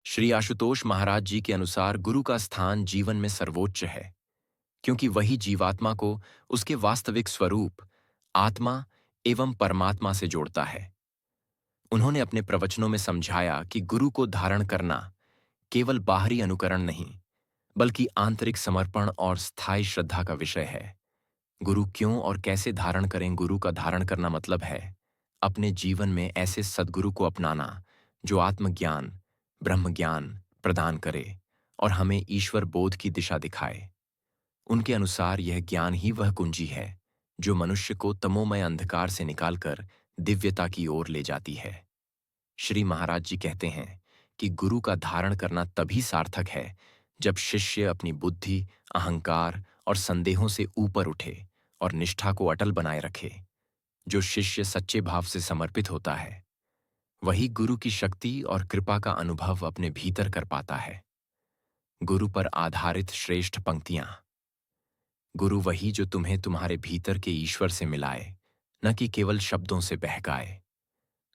श्री आशुतोष महाराज जी के अनुसार गुरु का स्थान जीवन में सर्वोच्च है, क्योंकि वही जीवात्मा को उसके वास्तविक स्वरूप, आत्मा एवं परमात्मा से जोड़ता है। उन्होंने अपने प्रवचनों में समझाया कि गुरु को धारण करना केवल बाहरी अनुकरण नहीं, बल्कि आंतरिक समर्पण और स्थायी श्रद्धा का विषय है। गुरु क्यों और कैसे धारण करें? गुरु का धारण करना मतलब है अपने जीवन में ऐसे सद्गुरु को अपनाना जो आत्मज्ञान, ब्रह्म ज्ञान प्रदान करे और हमें ईश्वर बोध की दिशा दिखाए। उनके अनुसार यह ज्ञान ही वह कुंजी है जो मनुष्य को तमोमय अंधकार से निकालकर दिव्यता की ओर ले जाती है। श्री महाराज जी कहते हैं कि गुरु का धारण करना तभी सार्थक है जब शिष्य अपनी बुद्धि, अहंकार और संदेहों से ऊपर उठे और निष्ठा को अटल बनाए रखे। जो शिष्य सच्चे भाव से समर्पित होता है वही गुरु की शक्ति और कृपा का अनुभव अपने भीतर कर पाता है। गुरु पर आधारित श्रेष्ठ पंक्तियां। गुरु वही जो तुम्हें तुम्हारे भीतर के ईश्वर से मिलाए, न कि केवल शब्दों से बहकाए।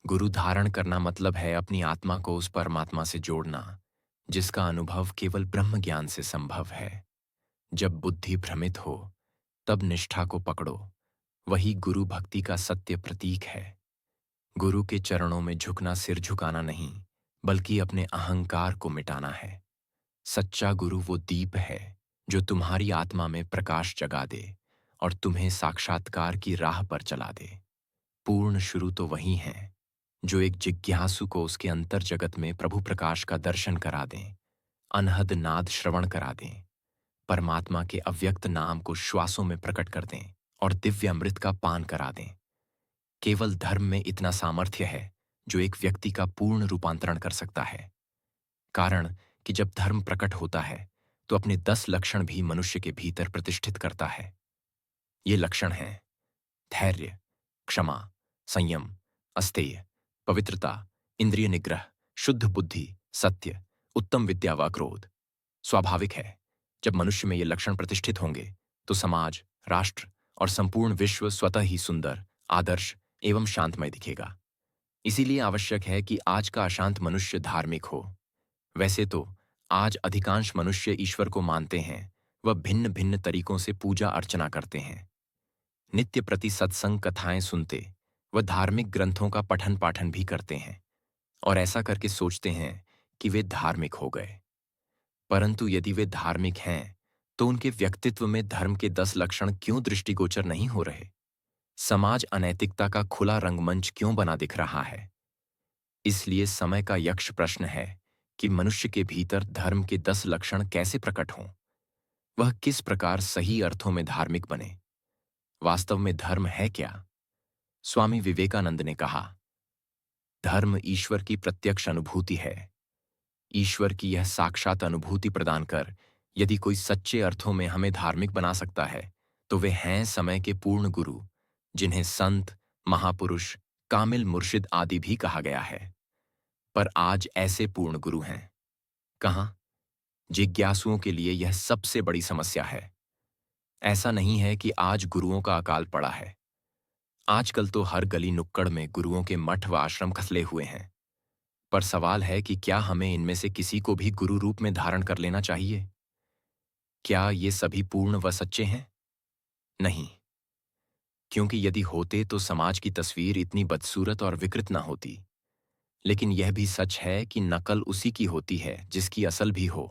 गुरु धारण करना मतलब है अपनी आत्मा को उस परमात्मा से जोड़ना जिसका अनुभव केवल ब्रह्म ज्ञान से संभव है। जब बुद्धि भ्रमित हो तब निष्ठा को पकड़ो, वही गुरु भक्ति का सत्य प्रतीक है। गुरु के चरणों में झुकना सिर झुकाना नहीं, बल्कि अपने अहंकार को मिटाना है। सच्चा गुरु वो दीप है जो तुम्हारी आत्मा में प्रकाश जगा दे और तुम्हें साक्षात्कार की राह पर चला दे। पूर्ण शुरू तो वही है जो एक जिज्ञासु को उसके अंतर जगत में प्रभु प्रकाश का दर्शन करा दें, अनहद नाद श्रवण करा दें, परमात्मा के अव्यक्त नाम को श्वासों में प्रकट कर दें और दिव्य अमृत का पान करा दें। केवल धर्म में इतना सामर्थ्य है जो एक व्यक्ति का पूर्ण रूपांतरण कर सकता है। कारण कि जब धर्म प्रकट होता है तो अपने 10 लक्षण भी मनुष्य के भीतर प्रतिष्ठित करता है। ये लक्षण हैं धैर्य, क्षमा, संयम, अस्तेय, पवित्रता, इंद्रिय निग्रह, शुद्ध बुद्धि, सत्य, उत्तम विद्या व क्रोध। स्वाभाविक है जब मनुष्य में ये लक्षण प्रतिष्ठित होंगे तो समाज, राष्ट्र और संपूर्ण विश्व स्वतः ही सुंदर, आदर्श एवं शांतमय दिखेगा। इसीलिए आवश्यक है कि आज का अशांत मनुष्य धार्मिक हो। वैसे तो आज अधिकांश मनुष्य ईश्वर को मानते हैं, वह भिन्न भिन्न तरीकों से पूजा अर्चना करते हैं, नित्य प्रति सत्संग कथाएं सुनते, वह धार्मिक ग्रंथों का पठन पाठन भी करते हैं और ऐसा करके सोचते हैं कि वे धार्मिक हो गए। परंतु यदि वे धार्मिक हैं तो उनके व्यक्तित्व में धर्म के 10 लक्षण क्यों दृष्टिगोचर नहीं हो रहे? समाज अनैतिकता का खुला रंगमंच क्यों बना दिख रहा है? इसलिए समय का यक्ष प्रश्न है कि मनुष्य के भीतर धर्म के 10 लक्षण कैसे प्रकट हों, वह किस प्रकार सही अर्थों में धार्मिक बने। वास्तव में धर्म है क्या? स्वामी विवेकानंद ने कहा, धर्म ईश्वर की प्रत्यक्ष अनुभूति है। ईश्वर की यह साक्षात अनुभूति प्रदान कर यदि कोई सच्चे अर्थों में हमें धार्मिक बना सकता है तो वे हैं समय के पूर्ण गुरु, जिन्हें संत, महापुरुष, कामिल मुर्शिद आदि भी कहा गया है। पर आज ऐसे पूर्ण गुरु हैं कहाँ? जिज्ञासुओं के लिए यह सबसे बड़ी समस्या है। ऐसा नहीं है कि आज गुरुओं का अकाल पड़ा है। आजकल तो हर गली नुक्कड़ में गुरुओं के मठ व आश्रम खसले हुए हैं। पर सवाल है कि क्या हमें इनमें से किसी को भी गुरु रूप में धारण कर लेना चाहिए? क्या ये सभी पूर्ण व सच्चे हैं? नहीं, क्योंकि यदि होते तो समाज की तस्वीर इतनी बदसूरत और विकृत ना होती। लेकिन यह भी सच है कि नकल उसी की होती है जिसकी असल भी हो।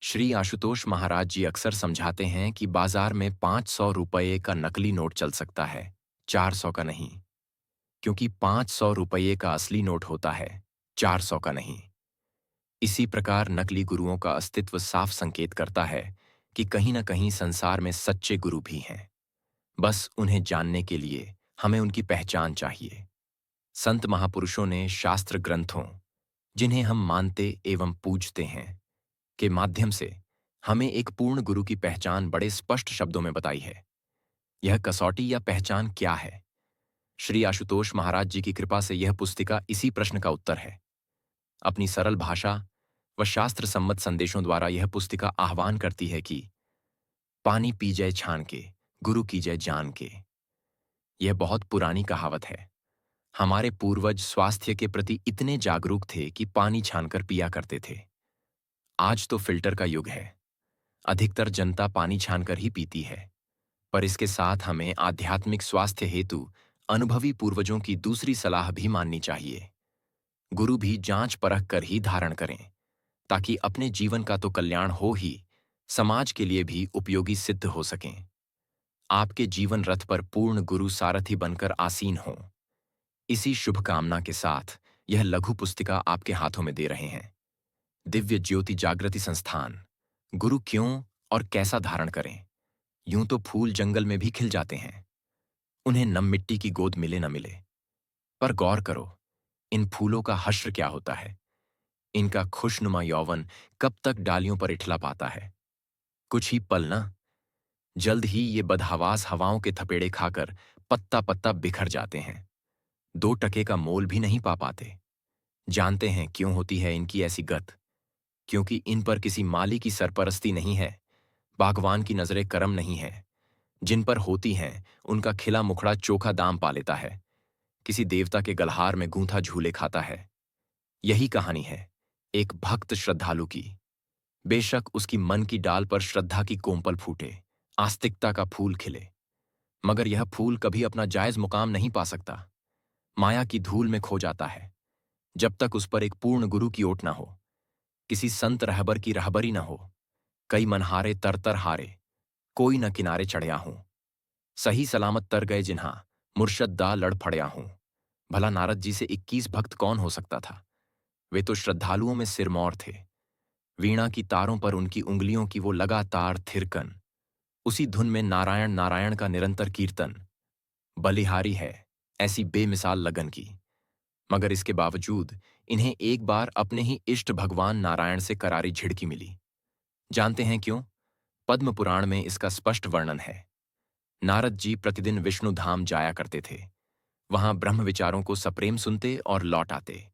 श्री आशुतोष महाराज जी अक्सर समझाते हैं कि बाजार में 500 रुपये का नकली नोट चल सकता है, 400 का नहीं, क्योंकि 500 रुपये का असली नोट होता है, 400 का नहीं। इसी प्रकार नकली गुरुओं का अस्तित्व साफ संकेत करता है कि कहीं न कहीं संसार में सच्चे गुरु भी हैं। बस उन्हें जानने के लिए हमें उनकी पहचान चाहिए। संत महापुरुषों ने शास्त्र ग्रंथों, जिन्हें हम मानते एवं पूजते हैं, के माध्यम से हमें एक पूर्ण गुरु की पहचान बड़े स्पष्ट शब्दों में बताई है। यह कसौटी या पहचान क्या है? श्री आशुतोष महाराज जी की कृपा से यह पुस्तिका इसी प्रश्न का उत्तर है। अपनी सरल भाषा व शास्त्र सम्मत संदेशों द्वारा यह पुस्तिका आह्वान करती है कि पानी पी जाए छान के, गुरु की जय जान के। यह बहुत पुरानी कहावत है। हमारे पूर्वज स्वास्थ्य के प्रति इतने जागरूक थे कि पानी छानकर पिया करते थे। आज तो फिल्टर का युग है। अधिकतर जनता पानी छानकर ही पीती है। पर इसके साथ हमें आध्यात्मिक स्वास्थ्य हेतु अनुभवी पूर्वजों की दूसरी सलाह भी माननी चाहिए। गुरु भी जांच परख कर ही धारण करें, ताकि अपने जीवन का तो कल्याण हो ही, समाज के लिए भी उपयोगी सिद्ध हो सकें। आपके जीवन रथ पर पूर्ण गुरु सारथी बनकर आसीन हों। इसी शुभकामना के साथ यह लघु पुस्तिका आपके हाथों में दे रहे हैं। दिव्य ज्योति जागृति संस्थान। गुरु क्यों और कैसा धारण करें? यूं तो फूल जंगल में भी खिल जाते हैं, उन्हें नम मिट्टी की गोद मिले न मिले। पर गौर करो, इन फूलों का हश्र क्या होता है? इनका खुशनुमा यौवन कब तक डालियों पर इठला पाता है? कुछ ही पल न। जल्द ही ये बदहवास हवाओं के थपेड़े खाकर पत्ता पत्ता बिखर जाते हैं। 2 टके का मोल भी नहीं पा पाते। जानते हैं क्यों होती है इनकी ऐसी गत? क्योंकि इन पर किसी माली की सरपरस्ती नहीं है, बागवान की नजरें करम नहीं है। जिन पर होती हैं, उनका खिला मुखड़ा चोखा दाम पा लेता है, किसी देवता के गलहार में गूंथा झूले खाता है। यही कहानी है एक भक्त श्रद्धालु की। बेशक उसकी मन की डाल पर श्रद्धा की कोमपल फूटे, आस्तिकता का फूल खिले, मगर यह फूल कभी अपना जायज मुकाम नहीं पा सकता। माया की धूल में खो जाता है, जब तक उस पर एक पूर्ण गुरु की ओट न हो, किसी संत रहबर की रहबरी न हो। कई मनहारे तरतर हारे, कोई न किनारे चढ़या हूं। सही सलामत तर गए जिन्हां, मुर्शद दा लड़ फड़या हूं। भला नारद जी से 21 भक्त कौन हो सकता था? वे तो श्रद्धालुओं में सिरमौर थे। वीणा की तारों पर उनकी उंगलियों की वो लगातार थिरकन, उसी धुन में नारायण नारायण का निरंतर कीर्तन, बलिहारी है ऐसी बेमिसाल लगन की। मगर इसके बावजूद इन्हें एक बार अपने ही इष्ट भगवान नारायण से करारी झिड़की मिली। जानते हैं क्यों? पद्म पुराण में इसका स्पष्ट वर्णन है। नारद जी प्रतिदिन विष्णु धाम जाया करते थे। वहां ब्रह्म विचारों को सप्रेम सुनते और लौट आते।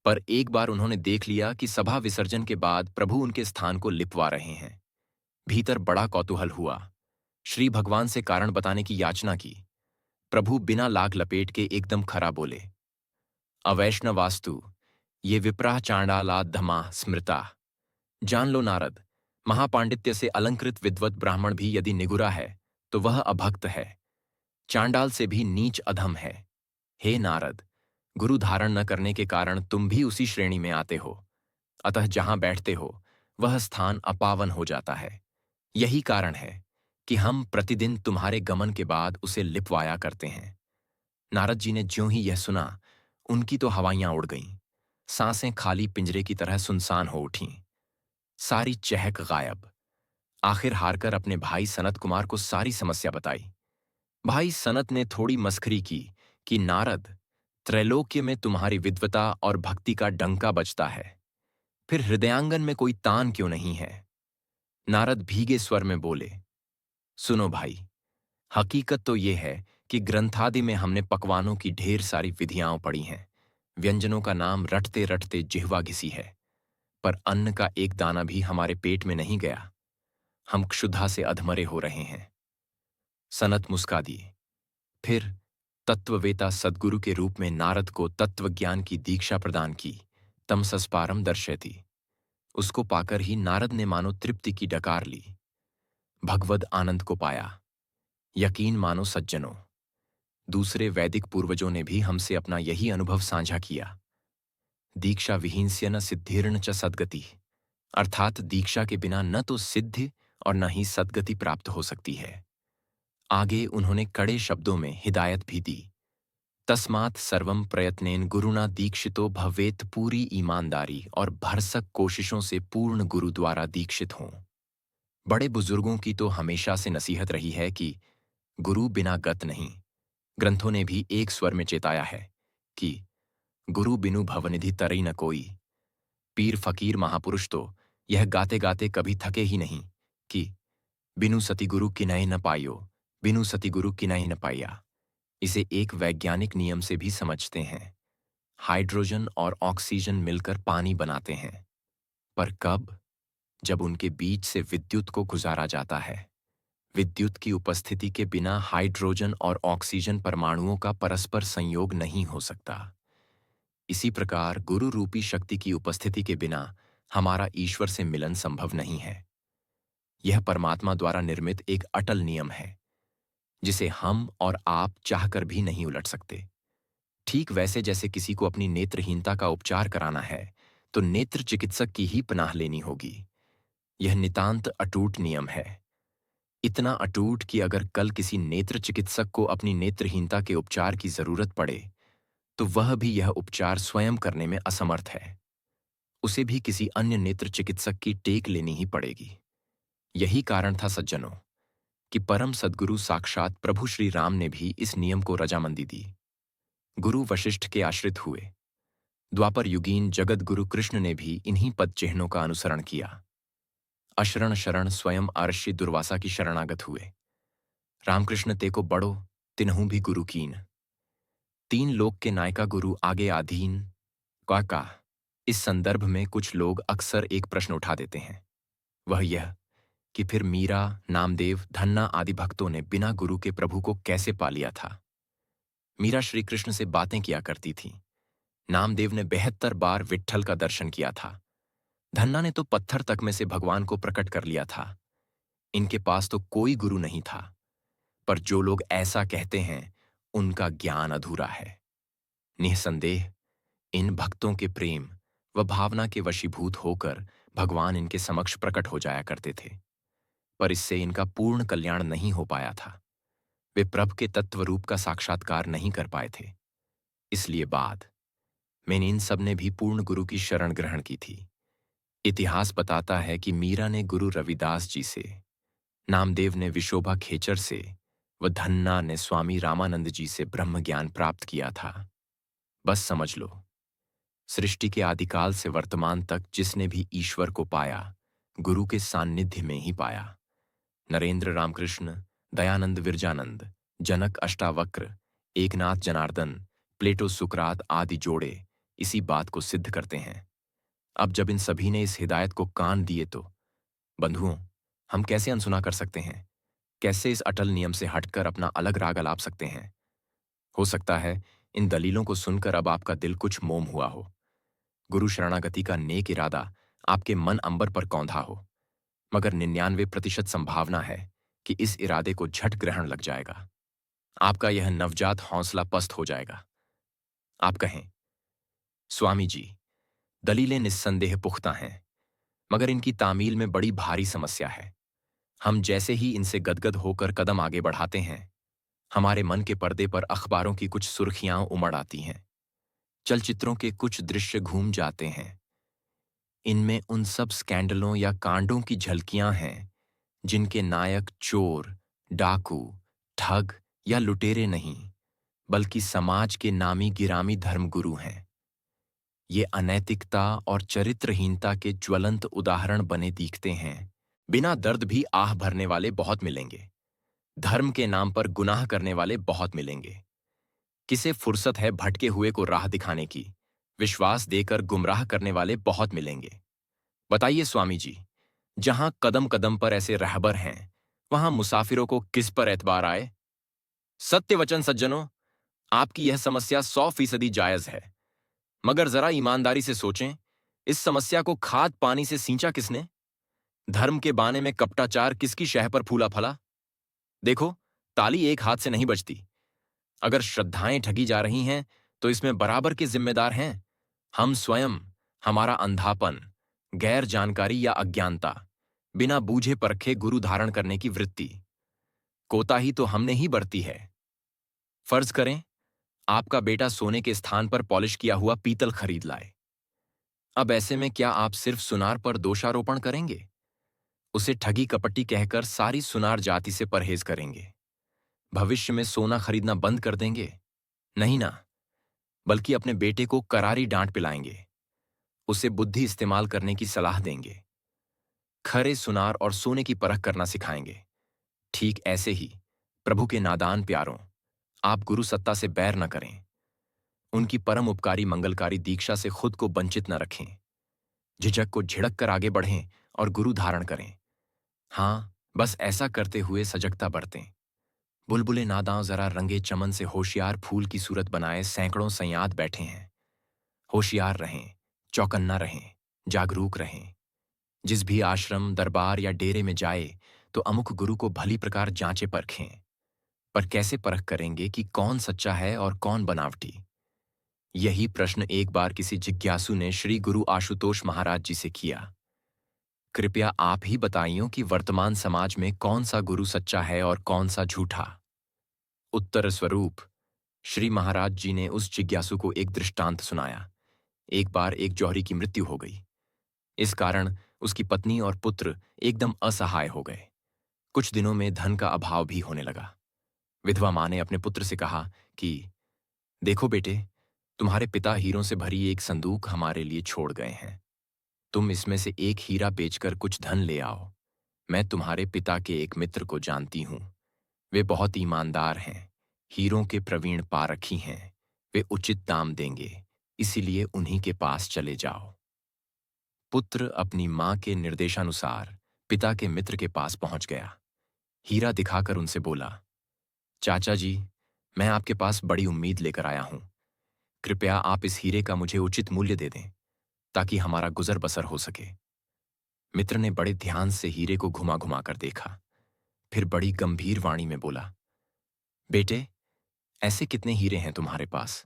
पर एक बार उन्होंने देख लिया कि सभा विसर्जन के बाद प्रभु उनके स्थान को लिपवा रहे हैं। भीतर बड़ा कौतूहल हुआ। श्री भगवान से कारण बताने की याचना की। प्रभु बिना लाग लपेट के एकदम खरा बोले, अवैष्णवास्तु ये विप्राह चांडाला धमा स्मृता। जान लो नारद, महापांडित्य से अलंकृत विद्वत ब्राह्मण भी यदि निगुरा है तो वह अभक्त है, चांडाल से भी नीच अधम है। हे नारद, गुरु धारण न करने के कारण तुम भी उसी श्रेणी में आते हो। अतः जहां बैठते हो वह स्थान अपावन हो जाता है। यही कारण है कि हम प्रतिदिन तुम्हारे गमन के बाद उसे लिपवाया करते हैं। नारद जी ने ज्यों ही यह सुना, उनकी तो हवाइयां उड़ गईं। सांसें खाली पिंजरे की तरह सुनसान हो उठीं। सारी चहक गायब। आखिर हारकर अपने भाई सनत कुमार को सारी समस्या बताई। भाई सनत ने थोड़ी मस्खरी की कि नारद, त्रैलोक्य में तुम्हारी विद्वता और भक्ति का डंका बजता है, फिर हृदयांगन में कोई तान क्यों नहीं है? नारद भीगे स्वर में बोले, सुनो भाई, हकीकत तो ये है कि ग्रंथादि में हमने पकवानों की ढेर सारी विधियां पढ़ी हैं, व्यंजनों का नाम रटते रटते जिह्वा घिसी है, पर अन्न का एक दाना भी हमारे पेट में नहीं गया। हम क्षुधा से अधमरे हो रहे हैं। सनत मुस्का दिए। फिर तत्ववेता सद्गुरु के रूप में नारद को तत्वज्ञान की दीक्षा प्रदान की। तमसस्पारम दर्शयति। उसको पाकर ही नारद ने मानो तृप्ति की डकार ली, भगवद आनंद को पाया। यकीन मानो सज्जनों, दूसरे वैदिक पूर्वजों ने भी हमसे अपना यही अनुभव साझा किया। दीक्षा विहीनस्य न सिद्धिर्न च सद्गति, अर्थात दीक्षा के बिना न तो सिद्धि और न ही सद्गति प्राप्त हो सकती है। आगे उन्होंने कड़े शब्दों में हिदायत भी दी, तस्मात् सर्वं प्रयत्नेन गुरुना दीक्षितो भवेत। पूरी ईमानदारी और भरसक कोशिशों से पूर्ण गुरु द्वारा दीक्षित हों। बड़े बुजुर्गों की तो हमेशा से नसीहत रही है कि गुरु बिना गत नहीं। ग्रंथों ने भी एक स्वर में चेताया है कि गुरु बिनु भवनिधि तरई न कोई। पीर फकीर महापुरुष तो यह गाते गाते कभी थके ही नहीं कि बिनु सति गुरु किनहि न पायो, बिनु सति गुरु किनहि न पाया। इसे एक वैज्ञानिक नियम से भी समझते हैं। हाइड्रोजन और ऑक्सीजन मिलकर पानी बनाते हैं, पर कब? जब उनके बीच से विद्युत को गुजारा जाता है। विद्युत की उपस्थिति के बिना हाइड्रोजन और ऑक्सीजन परमाणुओं का परस्पर संयोग नहीं हो सकता। इसी प्रकार गुरु रूपी शक्ति की उपस्थिति के बिना हमारा ईश्वर से मिलन संभव नहीं है। यह परमात्मा द्वारा निर्मित एक अटल नियम है, जिसे हम और आप चाहकर भी नहीं उलट सकते। ठीक वैसे जैसे किसी को अपनी नेत्रहीनता का उपचार कराना है, तो नेत्र चिकित्सक की ही पनाह लेनी होगी। यह नितांत अटूट नियम है। इतना अटूट कि अगर कल किसी नेत्र चिकित्सक को अपनी नेत्रहीनता के उपचार की जरूरत पड़े, तो वह भी यह उपचार स्वयं करने में असमर्थ है। उसे भी किसी अन्य नेत्र चिकित्सक की टेक लेनी ही पड़ेगी। यही कारण था सज्जनों, कि परम सद्गुरु साक्षात प्रभु श्री राम ने भी इस नियम को रजामंदी दी। गुरु वशिष्ठ के आश्रित हुए। द्वापर युगीन जगत गुरु कृष्ण ने भी इन्हीं पद चिन्हों का अनुसरण किया। अशरण शरण स्वयं अर्षि दुर्वासा की शरणागत हुए। रामकृष्ण ते को बड़ो तिन्हू भी गुरु कीन। तीन लोक के नायका गुरु आगे आधीन का। इस संदर्भ में कुछ लोग अक्सर एक प्रश्न उठा देते हैं, वह यह कि फिर मीरा, नामदेव, धन्ना आदि भक्तों ने बिना गुरु के प्रभु को कैसे पा लिया था। मीरा श्री कृष्ण से बातें किया करती थी। नामदेव ने 72 बार विट्ठल का दर्शन किया था। धन्ना ने तो पत्थर तक में से भगवान को प्रकट कर लिया था। इनके पास तो कोई गुरु नहीं था। पर जो लोग ऐसा कहते हैं, उनका ज्ञान अधूरा है। निःसंदेह इन भक्तों के प्रेम व भावना के वशीभूत होकर भगवान इनके समक्ष प्रकट हो जाया करते थे, पर इससे इनका पूर्ण कल्याण नहीं हो पाया था। वे प्रभु के तत्व रूप का साक्षात्कार नहीं कर पाए थे। इसलिए बाद में इन सब ने भी पूर्ण गुरु की शरण ग्रहण की थी। इतिहास बताता है कि मीरा ने गुरु रविदास जी से, नामदेव ने विशोभा खेचर से व धन्ना ने स्वामी रामानंद जी से ब्रह्म ज्ञान प्राप्त किया था। बस समझ लो, सृष्टि के आदिकाल से वर्तमान तक जिसने भी ईश्वर को पाया, गुरु के सान्निध्य में ही पाया। नरेंद्र रामकृष्ण, दयानंद विरजानंद, जनक अष्टावक्र, एकनाथ जनार्दन, प्लेटो सुकरात आदि जोड़े इसी बात को सिद्ध करते हैं। अब जब इन सभी ने इस हिदायत को कान दिए तो बंधुओं, हम कैसे अनसुना कर सकते हैं? कैसे इस अटल नियम से हटकर अपना अलग राग अलाप सकते हैं? हो सकता है इन दलीलों को सुनकर अब आपका दिल कुछ मोम हुआ हो। गुरु शरणागति का नेक इरादा आपके मन अंबर पर कौंधा हो, मगर 99% संभावना है कि इस इरादे को झट ग्रहण लग जाएगा। आपका यह नवजात हौसला पस्त हो जाएगा। आप कहें, स्वामी जी, दलीलें निस्संदेह पुख्ता हैं, मगर इनकी तामील में बड़ी भारी समस्या है। हम जैसे ही इनसे गदगद होकर कदम आगे बढ़ाते हैं, हमारे मन के पर्दे पर अखबारों की कुछ सुर्खियां उमड़ आती हैं, चलचित्रों के कुछ दृश्य घूम जाते हैं। इनमें उन सब स्कैंडलों या कांडों की झलकियां हैं जिनके नायक चोर, डाकू, ठग या लुटेरे नहीं, बल्कि समाज के नामी गिरामी धर्मगुरु हैं। ये अनैतिकता और चरित्रहीनता के ज्वलंत उदाहरण बने दिखते हैं। बिना दर्द भी आह भरने वाले बहुत मिलेंगे। धर्म के नाम पर गुनाह करने वाले बहुत मिलेंगे। किसे फुर्सत है भटके हुए को राह दिखाने की, विश्वास देकर गुमराह करने वाले बहुत मिलेंगे। बताइए स्वामी जी, जहां कदम कदम पर ऐसे रहबर हैं, वहां मुसाफिरों को किस पर एतबार आए? सत्य वचन सज्जनों, आपकी यह समस्या 100% जायज है, मगर जरा ईमानदारी से सोचें, इस समस्या को खाद पानी से सींचा किसने? धर्म के बाने में कपटाचार किसकी शह पर फूला फला? देखो, ताली एक हाथ से नहीं बजती। अगर श्रद्धाएं ठगी जा रही हैं, तो इसमें बराबर के जिम्मेदार हैं हम स्वयं, हमारा अंधापन, गैर जानकारी या अज्ञानता, बिना बूझे परखे गुरु धारण करने की वृत्ति, कोताही तो हमने ही बरती है। फर्ज करें आपका बेटा सोने के स्थान पर पॉलिश किया हुआ पीतल खरीद लाए। अब ऐसे में क्या आप सिर्फ सुनार पर दोषारोपण करेंगे? उसे ठगी कपटी कहकर सारी सुनार जाति से परहेज करेंगे? भविष्य में सोना खरीदना बंद कर देंगे? नहीं ना, बल्कि अपने बेटे को करारी डांट पिलाएंगे, उसे बुद्धि इस्तेमाल करने की सलाह देंगे, खरे सुनार और सोने की परख करना सिखाएंगे। ठीक ऐसे ही प्रभु के नादान प्यारों, आप गुरु सत्ता से बैर न करें। उनकी परम उपकारी मंगलकारी दीक्षा से खुद को वंचित न रखें। झिझक को झिड़क कर आगे बढ़ें और गुरु धारण करें। हाँ, बस ऐसा करते हुए सजगता बरतें। बुलबुले नादां जरा रंगे चमन से होशियार फूल की सूरत बनाए सैकड़ों सयाद बैठे हैं। होशियार रहें, चौकन्ना रहें, जागरूक रहें। जिस भी आश्रम, दरबार या डेरे में जाए तो अमुक गुरु को भली प्रकार जांचे परखें। पर कैसे परख करेंगे कि कौन सच्चा है और कौन बनावटी? यही प्रश्न एक बार किसी जिज्ञासु ने श्री गुरु आशुतोष महाराज जी से किया। कृपया आप ही बताइयो कि वर्तमान समाज में कौन सा गुरु सच्चा है और कौन सा झूठा? उत्तर स्वरूप श्री महाराज जी ने उस जिज्ञासु को एक दृष्टांत सुनाया। एक बार एक जौहरी की मृत्यु हो गई। इस कारण उसकी पत्नी और पुत्र एकदम असहाय हो गए। कुछ दिनों में धन का अभाव भी होने लगा। विधवा मां ने अपने पुत्र से कहा कि देखो बेटे, तुम्हारे पिता हीरों से भरी एक संदूक हमारे लिए छोड़ गए हैं। तुम इसमें से एक हीरा बेचकर कुछ धन ले आओ। मैं तुम्हारे पिता के एक मित्र को जानती हूं। वे बहुत ईमानदार हैं, हीरों के प्रवीण पारखी हैं। वे उचित दाम देंगे, इसीलिए उन्हीं के पास चले जाओ। पुत्र अपनी मां के निर्देशानुसार पिता के मित्र के पास पहुंच गया। हीरा दिखाकर उनसे बोला, चाचा जी, मैं आपके पास बड़ी उम्मीद लेकर आया हूं। कृपया आप इस हीरे का मुझे उचित मूल्य दे दें, ताकि हमारा गुजर बसर हो सके। मित्र ने बड़े ध्यान से हीरे को घुमा घुमा कर देखा, फिर बड़ी गंभीर वाणी में बोला, बेटे, ऐसे कितने हीरे हैं तुम्हारे पास?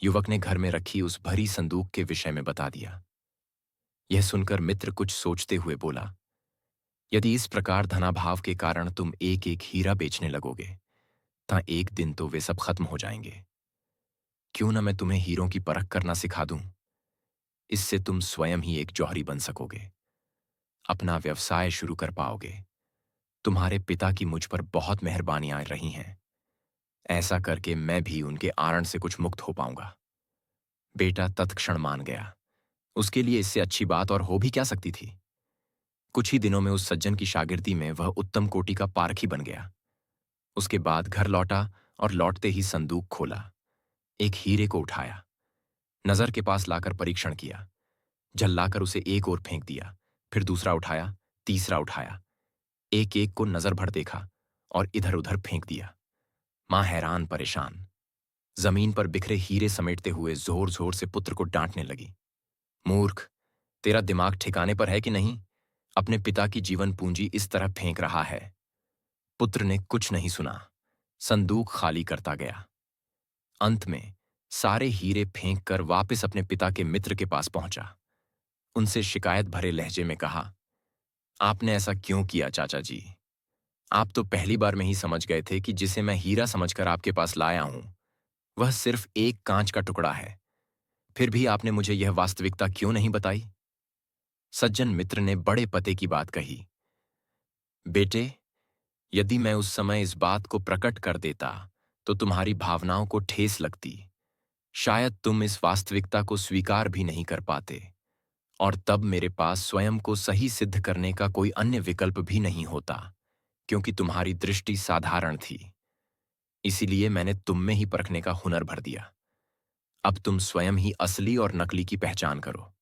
युवक ने घर में रखी उस भरी संदूक के विषय में बता दिया। यह सुनकर मित्र कुछ सोचते हुए बोला, यदि इस प्रकार धनाभाव के कारण तुम एक एक हीरा बेचने लगोगे, ता एक दिन तो वे सब खत्म हो जाएंगे। क्यों न मैं तुम्हें हीरों की परख करना सिखा दूं? इससे तुम स्वयं ही एक जौहरी बन सकोगे, अपना व्यवसाय शुरू कर पाओगे। तुम्हारे पिता की मुझ पर बहुत मेहरबानियां रही हैं। ऐसा करके मैं भी उनके आरण से कुछ मुक्त हो पाऊंगा। बेटा तत्क्षण मान गया। उसके लिए इससे अच्छी बात और हो भी क्या सकती थी। कुछ ही दिनों में उस सज्जन की शागिर्दी में वह उत्तम कोटि का पारखी बन गया। उसके बाद घर लौटा और लौटते ही संदूक खोला, एक हीरे को उठाया, नजर के पास लाकर परीक्षण किया, झल्लाकर उसे एक ओर फेंक दिया, फिर दूसरा उठाया, तीसरा उठाया, एक एक को नजर भर देखा और इधर उधर फेंक दिया। मां हैरान परेशान जमीन पर बिखरे हीरे समेटते हुए जोर जोर से पुत्र को डांटने लगी, मूर्ख, तेरा दिमाग ठिकाने पर है कि नहीं? अपने पिता की जीवन पूंजी इस तरह फेंक रहा है। पुत्र ने कुछ नहीं सुना, संदूक खाली करता गया। अंत में सारे हीरे फेंक कर वापस अपने पिता के मित्र के पास पहुंचा। उनसे शिकायत भरे लहजे में कहा, आपने ऐसा क्यों किया चाचा जी? आप तो पहली बार में ही समझ गए थे कि जिसे मैं हीरा समझकर आपके पास लाया हूं, वह सिर्फ एक कांच का टुकड़ा है। फिर भी आपने मुझे यह वास्तविकता क्यों नहीं बताई? सज्जन मित्र ने बड़े पते की बात कही, बेटे, यदि मैं उस समय इस बात को प्रकट कर देता तो तुम्हारी भावनाओं को ठेस लगती। शायद तुम इस वास्तविकता को स्वीकार भी नहीं कर पाते, और तब मेरे पास स्वयं को सही सिद्ध करने का कोई अन्य विकल्प भी नहीं होता, क्योंकि तुम्हारी दृष्टि साधारण थी। इसीलिए मैंने तुम में ही परखने का हुनर भर दिया। अब तुम स्वयं ही असली और नकली की पहचान करो।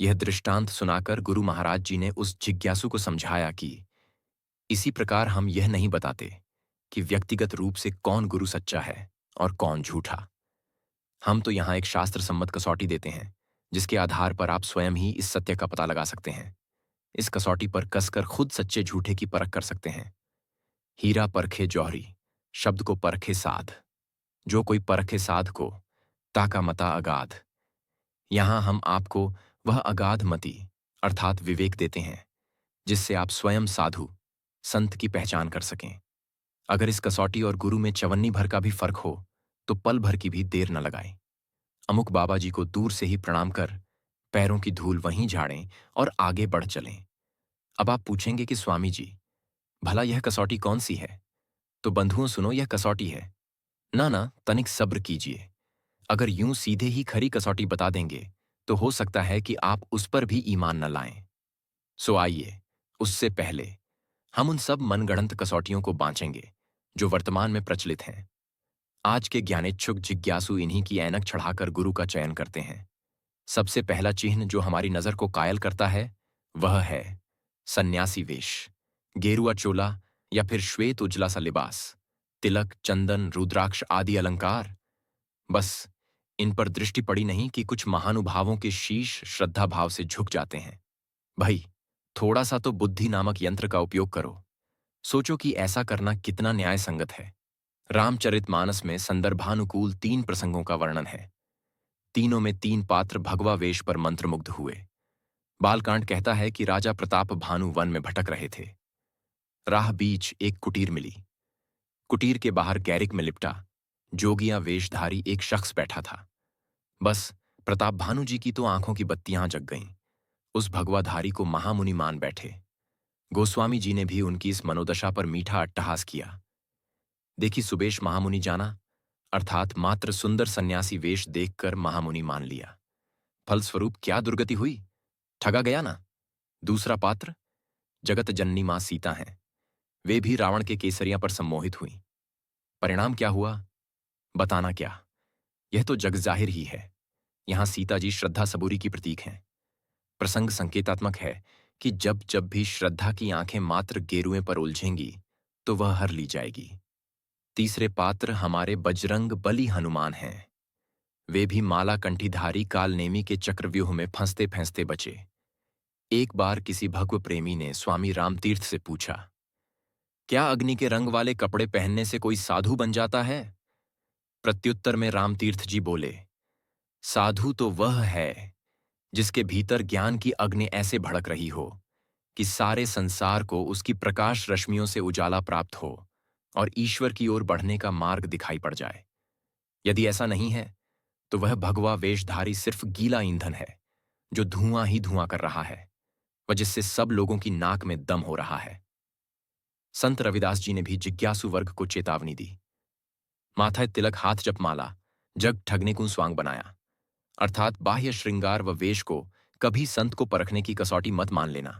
यह दृष्टांत सुनाकर गुरु महाराज जी ने उस जिज्ञासु को समझाया कि इसी प्रकार हम यह नहीं बताते कि व्यक्तिगत रूप से कौन गुरु सच्चा है और कौन झूठा। हम तो यहां एक शास्त्र सम्मत कसौटी देते हैं, जिसके आधार पर आप स्वयं ही इस सत्य का पता लगा सकते हैं। इस कसौटी पर कसकर खुद सच्चे झूठे की परख कर सकते हैं। हीरा परखे जौहरी, शब्द को परखे साध। जो कोई परखे साध को, ताका मता अगाध। यहां हम आपको वह अगाध मति अर्थात विवेक देते हैं, जिससे आप स्वयं साधु संत की पहचान कर सकें। अगर इस कसौटी और गुरु में चवन्नी भर का भी फर्क हो तो पल भर की भी देर न लगाएं। अमुक बाबा जी को दूर से ही प्रणाम कर पैरों की धूल वहीं झाड़ें और आगे बढ़ चलें। अब आप पूछेंगे कि स्वामी जी, भला यह कसौटी कौन सी है? तो बंधुओं सुनो, यह कसौटी है। ना ना, तनिक सब्र कीजिए। अगर यूं सीधे ही खरी कसौटी बता देंगे तो हो सकता है कि आप उस पर भी ईमान न लाएं। सो आइए, उससे पहले हम उन सब मनगढ़ंत कसौटियों को बांचेंगे जो वर्तमान में प्रचलित हैं। आज के ज्ञानेच्छुक जिज्ञासु इन्हीं की ऐनक चढ़ाकर गुरु का चयन करते हैं। सबसे पहला चिन्ह जो हमारी नजर को कायल करता है, वह है सन्यासी वेश। गेरुआ चोला या फिर श्वेत उजला सा लिबास, तिलक, चंदन, रुद्राक्ष आदि अलंकार। बस इन पर दृष्टि पड़ी नहीं कि कुछ महानुभावों के शीश श्रद्धा भाव से झुक जाते हैं। भाई, थोड़ा सा तो बुद्धि नामक यंत्र का उपयोग करो। सोचो कि ऐसा करना कितना न्याय संगत है। रामचरितमानस में संदर्भानुकूल 3 प्रसंगों का वर्णन है। तीनों में 3 पात्र भगवा वेश पर मंत्रमुग्ध हुए। बालकांड कहता है कि राजा प्रताप भानु वन में भटक रहे थे। राह बीच एक कुटीर मिली। कुटीर के बाहर गैरिक में लिपटा जोगिया वेशधारी एक शख्स बैठा था। बस प्रताप भानु जी की तो आंखों की बत्तियां जग गईं। उस भगवाधारी को महामुनि मान बैठे। गोस्वामी जी ने भी उनकी इस मनोदशा पर मीठा अट्टहास किया। देखी सुबेश महामुनि जाना, अर्थात मात्र सुंदर सन्यासी वेश देखकर महामुनि मान लिया। फलस्वरूप क्या दुर्गति हुई? ठगा गया ना। दूसरा पात्र जगत जननी मां सीता हैं। वे भी रावण के केसरिया पर सम्मोहित हुई। परिणाम क्या हुआ? बताना क्या, यह तो जगजाहिर ही है। यहां सीता जी श्रद्धा सबूरी की प्रतीक हैं। प्रसंग संकेतात्मक है कि जब जब भी श्रद्धा की आंखें मात्र गेरुए पर उलझेंगी तो वह हर ली जाएगी। तीसरे पात्र हमारे बजरंग बली हनुमान हैं। वे भी माला कंठीधारी कालनेमी के चक्रव्यूह में फंसते फंसते बचे। एक बार किसी भगव प्रेमी ने स्वामी रामतीर्थ से पूछा, क्या अग्नि के रंग वाले कपड़े पहनने से कोई साधु बन जाता है? प्रत्युत्तर में रामतीर्थ जी बोले, साधु तो वह है जिसके भीतर ज्ञान की अग्नि ऐसे भड़क रही हो कि सारे संसार को उसकी प्रकाश रश्मियों से उजाला प्राप्त हो और ईश्वर की ओर बढ़ने का मार्ग दिखाई पड़ जाए। यदि ऐसा नहीं है तो वह भगवा वेशधारी सिर्फ गीला ईंधन है जो धुआं ही धुआं कर रहा है, व जिससे सब लोगों की नाक में दम हो रहा है। संत रविदास जी ने भी जिज्ञासु वर्ग को चेतावनी दी। माथा तिलक, हाथ जपमाला, जग ठगने को स्वांग बनाया, अर्थात बाह्य श्रृंगार व वेश को कभी संत को परखने की कसौटी मत मान लेना,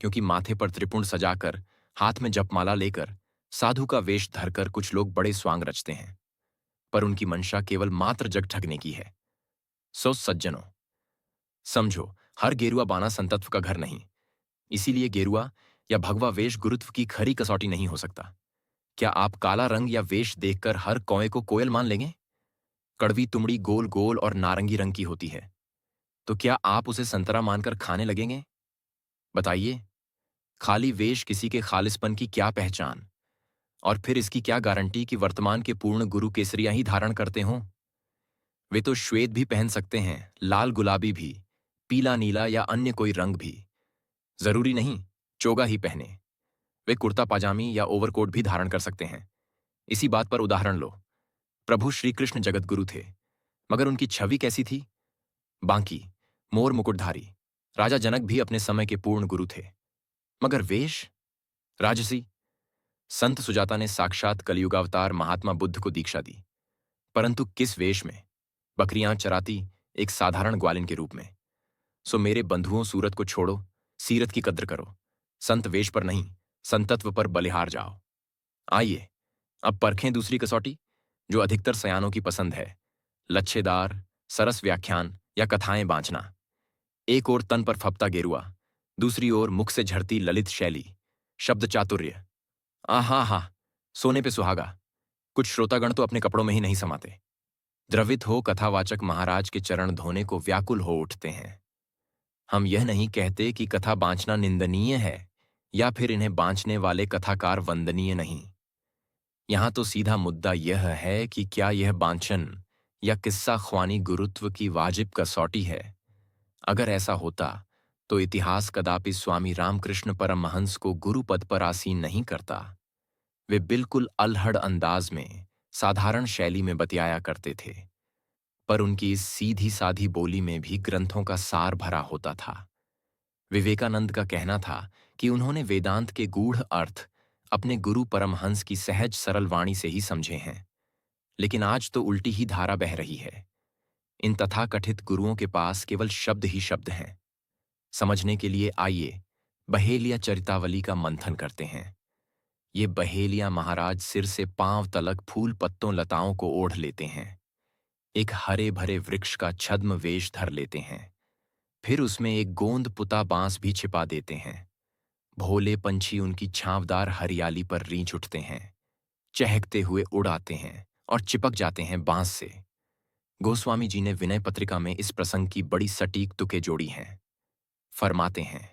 क्योंकि माथे पर त्रिपुंड सजाकर, हाथ में जपमाला लेकर, साधु का वेश धरकर कुछ लोग बड़े स्वांग रचते हैं, पर उनकी मंशा केवल मात्र जग ठगने की है। सो सज्जनों, समझो, हर गेरुआ बाना संतत्व का घर नहीं। इसीलिए गेरुआ या भगवा वेश गुरुत्व की खरी कसौटी नहीं हो सकता। क्या आप काला रंग या वेश देखकर हर कौए को कोयल मान लेंगे? कड़वी तुमड़ी गोल गोल और नारंगी रंग की होती है, तो क्या आप उसे संतरा मानकर खाने लगेंगे? बताइए, खाली वेश किसी के खालिसपन की क्या पहचान? और फिर इसकी क्या गारंटी कि वर्तमान के पूर्ण गुरु केसरिया ही धारण करते हों? वे तो श्वेत भी पहन सकते हैं, लाल गुलाबी भी, पीला नीला या अन्य कोई रंग भी। जरूरी नहीं चोगा ही पहने। वे कुर्ता पाजामी या ओवरकोट भी धारण कर सकते हैं। इसी बात पर उदाहरण लो। प्रभु श्री कृष्ण जगत गुरु थे, मगर उनकी छवि कैसी थी? बांकी, मोर मुकुटधारी। राजा जनक भी अपने समय के पूर्ण गुरु थे, मगर वेश राजसी। संत सुजाता ने साक्षात कलयुगावतार महात्मा बुद्ध को दीक्षा दी, परंतु किस वेश में? बकरियां चराती एक साधारण ग्वालिन के रूप में। सो मेरे बंधुओं, सूरत को छोड़ो, सीरत की कद्र करो। संत वेश पर नहीं, संतत्व पर बलिहार जाओ। आइए अब परखें दूसरी कसौटी, जो अधिकतर सयानों की पसंद है, लच्छेदार सरस व्याख्यान या कथाएं बांचना। एक ओर तन पर फपता गेरुआ, दूसरी ओर मुख से झरती ललित शैली, शब्द चातुर्य। आहा हा, सोने पे सुहागा। कुछ श्रोतागण तो अपने कपड़ों में ही नहीं समाते। द्रवित हो कथावाचक महाराज के चरण धोने को व्याकुल हो उठते हैं। हम यह नहीं कहते कि कथा बांचना निंदनीय है या फिर इन्हें बांचने वाले कथाकार वंदनीय नहीं। यहां तो सीधा मुद्दा यह है कि क्या यह बांचन या किस्सा ख्वानी गुरुत्व की वाजिब कसौटी है। अगर ऐसा होता तो इतिहास कदापि स्वामी रामकृष्ण परमहंस को गुरु पद पर आसीन नहीं करता। वे बिल्कुल अल्हड़ अंदाज में, साधारण शैली में बतियाया करते थे, पर उनकी इस सीधी साधी बोली में भी ग्रंथों का सार भरा होता था। विवेकानंद का कहना था कि उन्होंने वेदांत के गूढ़ अर्थ अपने गुरु परमहंस की सहज सरल वाणी से ही समझे हैं, लेकिन आज तो उल्टी ही धारा बह रही है। इन तथाकथित गुरुओं के पास केवल शब्द ही शब्द हैं। समझने के लिए आइए बहेलिया चरितावली का मंथन करते हैं। ये बहेलिया महाराज सिर से पांव तलक फूल पत्तों लताओं को ओढ़ लेते हैं, एक हरे भरे वृक्ष का छद्म वेश धर लेते हैं, फिर उसमें एक गोंद पुता बांस भी छिपा देते हैं। भोले पंछी उनकी छांवदार हरियाली पर रींच उठते हैं, चहकते हुए उड़ आते हैं और चिपक जाते हैं बांस से। गोस्वामी जी ने विनय पत्रिका में इस प्रसंग की बड़ी सटीक तुकें जोड़ी हैं। फरमाते हैं,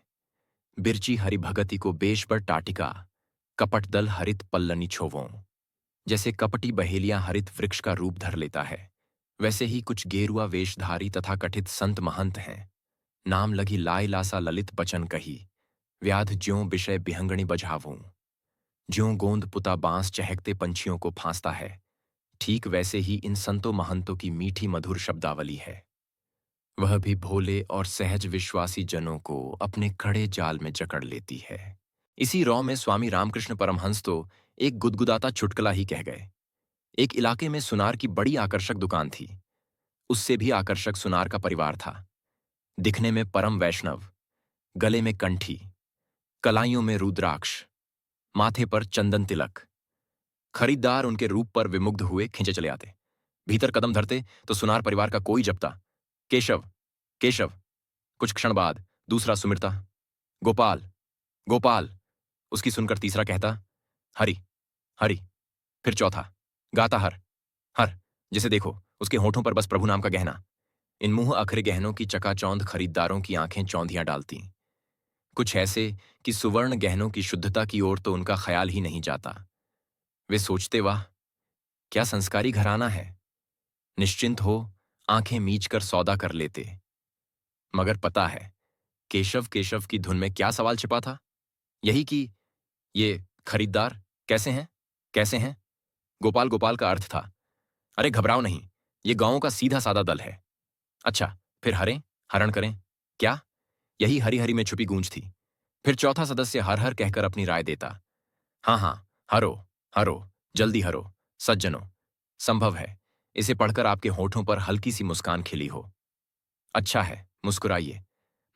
बिरची हरि भगति को बेश पर टाटिका, कपट दल हरित पल्लनी छोवों। जैसे कपटी बहेलियां हरित वृक्ष का रूप धर लेता है, वैसे ही कुछ गेरुआ वेशधारी तथा कथित संत महंत हैं। नाम लगी लाई लासा ललित बचन कही, व्याध ज्यों विषय बिहंगणी बझावूं। ज्यों गोंद पुता बांस चहकते पंछियों को फांसता है, ठीक वैसे ही इन संतों महंतों की मीठी मधुर शब्दावली है। वह भी भोले और सहज विश्वासी जनों को अपने कड़े जाल में जकड़ लेती है। इसी रौ में स्वामी रामकृष्ण परमहंस तो एक गुदगुदाता चुटकुला ही कह गए। एक इलाके में सुनार की बड़ी आकर्षक दुकान थी। उससे भी आकर्षक सुनार का परिवार था। दिखने में परम वैष्णव, गले में कंठी, कलाइयों में रुद्राक्ष, माथे पर चंदन तिलक। खरीदार उनके रूप पर विमुग्ध हुए खिंचे चले आते। भीतर कदम धरते तो सुनार परिवार का कोई जपता, केशव केशव। कुछ क्षण बाद दूसरा सुमिरता, गोपाल गोपाल। उसकी सुनकर तीसरा कहता, हरि हरि। फिर चौथा गाता हर हर। जिसे देखो उसके होठों पर बस प्रभु नाम का गहना। इन मुंह अखरे गहनों की चकाचौंध खरीदारों की आंखें चौंधियां डालती। कुछ ऐसे कि सुवर्ण गहनों की शुद्धता की ओर तो उनका ख्याल ही नहीं जाता। वे सोचते, वाह क्या संस्कारी घराना है। निश्चिंत हो आंखें मीच कर सौदा कर लेते। मगर पता है केशव केशव की धुन में क्या सवाल छिपा था? यही कि ये खरीदार कैसे हैं, कैसे हैं। गोपाल गोपाल का अर्थ था, अरे घबराओ नहीं, ये गांवों का सीधा सादा दल है। अच्छा फिर हरें, हरण करें क्या? यही हरी हरी में छुपी गूंज थी। फिर चौथा सदस्य हर हर कहकर अपनी राय देता, हाँ हाँ हरो हरो, जल्दी हरो सज्जनों। संभव है इसे पढ़कर आपके होठों पर हल्की सी मुस्कान खिली हो। अच्छा है, मुस्कुराइए,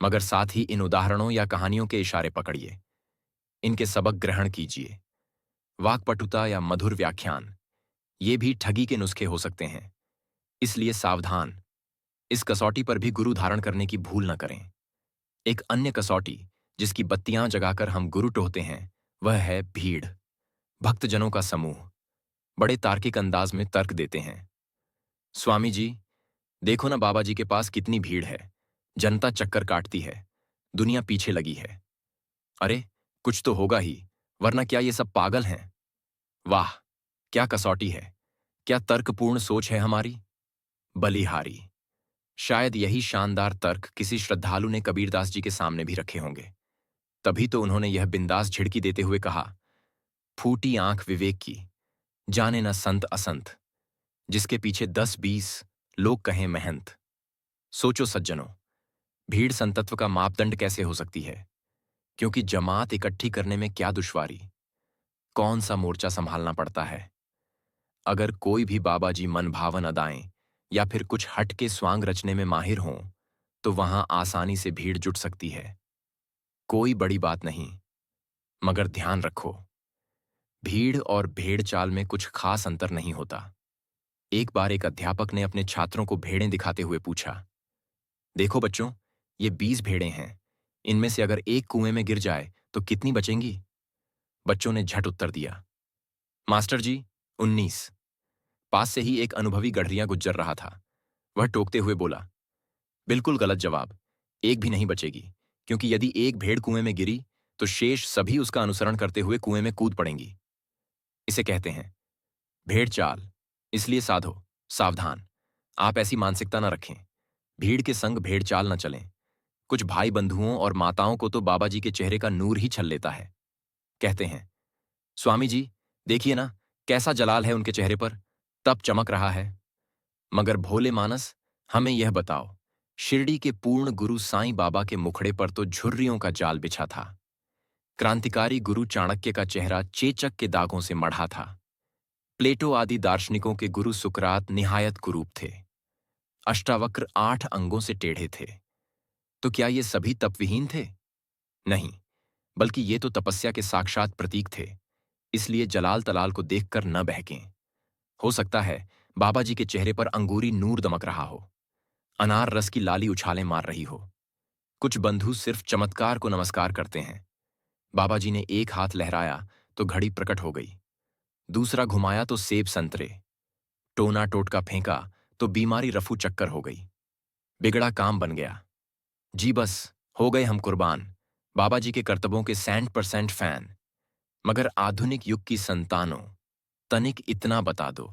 मगर साथ ही इन उदाहरणों या कहानियों के इशारे पकड़िए। इनके सबक ग्रहण कीजिए। वाक्पटुता या मधुर व्याख्यान, ये भी ठगी के नुस्खे हो सकते हैं। इसलिए सावधान। इस कसौटी पर भी गुरु धारण करने की भूल न करें। एक अन्य कसौटी जिसकी बत्तियां जगाकर हम गुरु टोहते हैं, वह है भीड़। भक्तजनों का समूह बड़े तार्किक अंदाज में तर्क देते हैं। स्वामी जी, देखो ना बाबा जी के पास कितनी भीड़ है। जनता चक्कर काटती है, दुनिया पीछे लगी है। अरे कुछ तो होगा ही, वरना क्या ये सब पागल हैं? वाह क्या कसौटी है, क्या तर्कपूर्ण सोच है हमारी। बलिहारी। शायद यही शानदार तर्क किसी श्रद्धालु ने कबीरदास जी के सामने भी रखे होंगे। तभी तो उन्होंने यह बिंदास झिड़की देते हुए कहा, फूटी आंख विवेक की, जाने न संत असंत, जिसके पीछे 10-20 लोग कहें महंत। सोचो सज्जनों, भीड़ संतत्व का मापदंड कैसे हो सकती है? क्योंकि जमात इकट्ठी करने में क्या दुश्वारी, कौन सा मोर्चा संभालना पड़ता है। अगर कोई भी बाबा जी मन भावन अदाएं या फिर कुछ हट के स्वांग रचने में माहिर हों, तो वहां आसानी से भीड़ जुट सकती है। कोई बड़ी बात नहीं, मगर ध्यान रखो, भीड़ और भेड़ चाल में कुछ खास अंतर नहीं होता। एक बार एक अध्यापक ने अपने छात्रों को भेड़ें दिखाते हुए पूछा, देखो बच्चों, ये 20 भेड़ें हैं। इनमें से अगर एक कुएं में गिर जाए तो कितनी बचेंगी? बच्चों ने झट उत्तर दिया, मास्टर जी 19। पास से ही एक अनुभवी गडरिया गुज्जर रहा था। वह टोकते हुए बोला, बिल्कुल गलत जवाब, एक भी नहीं बचेगी, क्योंकि यदि एक भेड़ कुएं में गिरी तो शेष सभी उसका अनुसरण करते हुए कुएं में कूद पड़ेंगी। इसे कहते हैं भेड़ चाल। इसलिए साधो, सावधान, आप ऐसी मानसिकता न रखें। भीड़ के संग भेड़ चाल न चलें। कुछ भाई बंधुओं और माताओं को तो बाबा जी के चेहरे का नूर ही छल लेता है। कहते हैं, स्वामी जी देखिए ना, कैसा जलाल है उनके चेहरे पर, तब चमक रहा है। मगर भोले मानस, हमें यह बताओ, शिरडी के पूर्ण गुरु साईं बाबा के मुखड़े पर तो झुर्रियों का जाल बिछा था। क्रांतिकारी गुरु चाणक्य का चेहरा चेचक के दागों से मढ़ा था। प्लेटो आदि दार्शनिकों के गुरु सुकरात निहायत कुरूप थे। अष्टावक्र 8 अंगों से टेढ़े थे। तो क्या ये सभी तपविहीन थे? नहीं, बल्कि ये तो तपस्या के साक्षात प्रतीक थे। इसलिए जलाल तलाल को देखकर न बहकें। हो सकता है बाबा जी के चेहरे पर अंगूरी नूर दमक रहा हो, अनार रस की लाली उछालें मार रही हो। कुछ बंधु सिर्फ चमत्कार को नमस्कार करते हैं। बाबा जी ने एक हाथ लहराया तो घड़ी प्रकट हो गई, दूसरा घुमाया तो सेब संतरे, टोना टोटका फेंका तो बीमारी रफू चक्कर हो गई। बिगड़ा काम बन गया। जी बस, हो गए हम कुर्बान, बाबा जी के करतबों के 100% फैन। मगर आधुनिक युग की संतानों, तनिक इतना बता दो,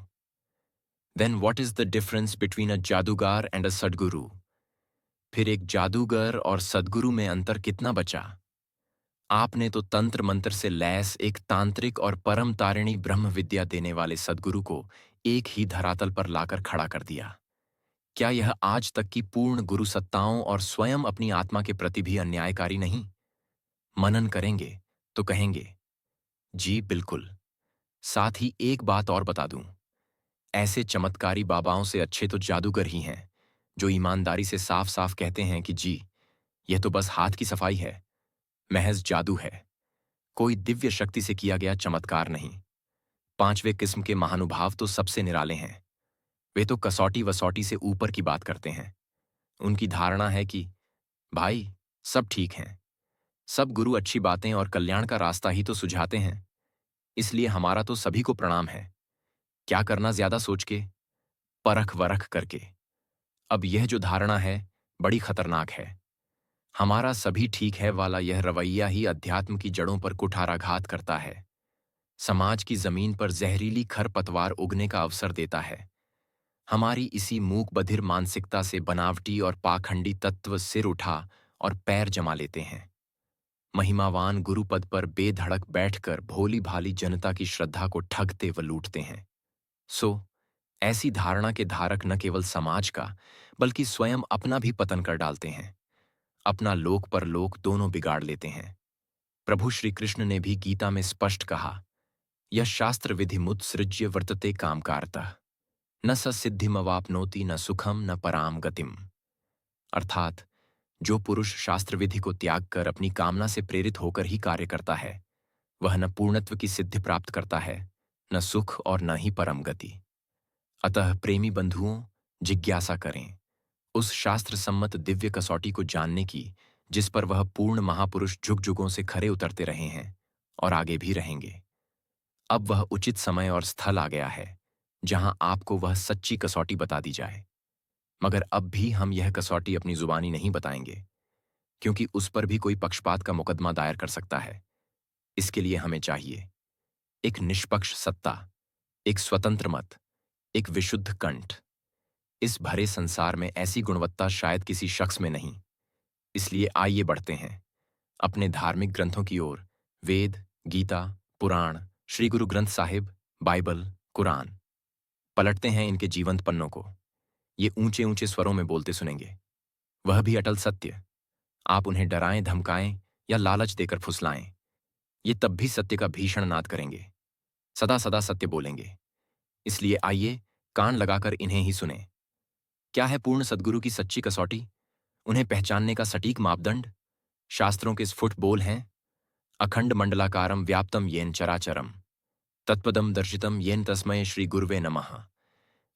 then what is the difference between a जादूगार एंड अ सदगुरु? फिर एक जादूगर और सदगुरु में अंतर कितना बचा? आपने तो तंत्र मंत्र से लैस एक तांत्रिक और परम तारिणी ब्रह्म विद्या देने वाले सदगुरु को एक ही धरातल पर लाकर खड़ा कर दिया। क्या यह आज तक की पूर्ण गुरु सत्ताओं और स्वयं अपनी आत्मा के प्रति भी अन्यायकारी नहीं? मनन करेंगे तो कहेंगे, जी बिल्कुल। साथ ही एक बात और बता दूं, ऐसे चमत्कारी बाबाओं से अच्छे तो जादूगर ही हैं, जो ईमानदारी से साफ साफ कहते हैं कि जी, यह तो बस हाथ की सफाई है, महज जादू है, कोई दिव्य शक्ति से किया गया चमत्कार नहीं। पांचवें किस्म के महानुभाव तो सबसे निराले हैं। वे तो कसौटी वसौटी से ऊपर की बात करते हैं। उनकी धारणा है कि भाई, सब ठीक हैं, सब गुरु अच्छी बातें और कल्याण का रास्ता ही तो सुझाते हैं, इसलिए हमारा तो सभी को प्रणाम है। क्या करना ज्यादा सोच के, परख वरख करके। अब यह जो धारणा है, बड़ी खतरनाक है। हमारा सभी ठीक है वाला यह रवैया ही अध्यात्म की जड़ों पर कुठाराघात करता है, समाज की जमीन पर जहरीली खरपतवार उगने का अवसर देता है। हमारी इसी मूक बधिर मानसिकता से बनावटी और पाखंडी तत्व सिर उठा और पैर जमा लेते हैं। महिमावान गुरुपद पर बेधड़क बैठकर भोली भाली जनता की श्रद्धा को ठगते व लूटते हैं। सो ऐसी धारणा के धारक न केवल समाज का, बल्कि स्वयं अपना भी पतन कर डालते हैं, अपना लोक परलोक दोनों बिगाड़ लेते हैं। प्रभु श्री कृष्ण ने भी गीता में स्पष्ट कहा, यह शास्त्र विधि मुत्सृज्य वर्तते कामकारतः न स सिद्धिमवाप्नोति न सुखम न पराम गतिम। अर्थात जो पुरुष शास्त्र विधि को त्याग कर अपनी कामना से प्रेरित होकर ही कार्य करता है, वह न पूर्णत्व की सिद्धि प्राप्त करता है, न सुख और न ही परम गति। अतः प्रेमी बंधुओं, जिज्ञासा करें उस शास्त्र सम्मत दिव्य कसौटी को जानने की, जिस पर वह पूर्ण महापुरुष जुग जुगों से खरे उतरते रहे हैं और आगे भी रहेंगे। अब वह उचित समय और स्थल आ गया है, जहां आपको वह सच्ची कसौटी बता दी जाए। मगर अब भी हम यह कसौटी अपनी जुबानी नहीं बताएंगे, क्योंकि उस पर भी कोई पक्षपात का मुकदमा दायर कर सकता है। इसके लिए हमें चाहिए एक निष्पक्ष सत्ता, एक स्वतंत्र मत, एक विशुद्ध कंठ। इस भरे संसार में ऐसी गुणवत्ता शायद किसी शख्स में नहीं। इसलिए आइए बढ़ते हैं अपने धार्मिक ग्रंथों की ओर, वेद, गीता, पुराण, श्री गुरु ग्रंथ साहिब, बाइबल, कुरान। पलटते हैं इनके जीवंत पन्नों को। ये ऊंचे ऊंचे स्वरों में बोलते सुनेंगे, वह भी अटल सत्य। आप उन्हें डराएं धमकाएं या लालच देकर फुसलाएं, ये तब भी सत्य का भीषण नाद करेंगे, सदा सदा सत्य बोलेंगे। इसलिए आइए कान लगाकर इन्हें ही सुने। क्या है पूर्ण सद्गुरु की सच्ची कसौटी? उन्हें पहचानने का सटीक मापदंड शास्त्रों के स्फुट बोल हैं, अखंड मंडलाकारम व्याप्तम येन चराचरम तत्पदम दर्शितम येन तस्मय श्री गुरुवे नमः।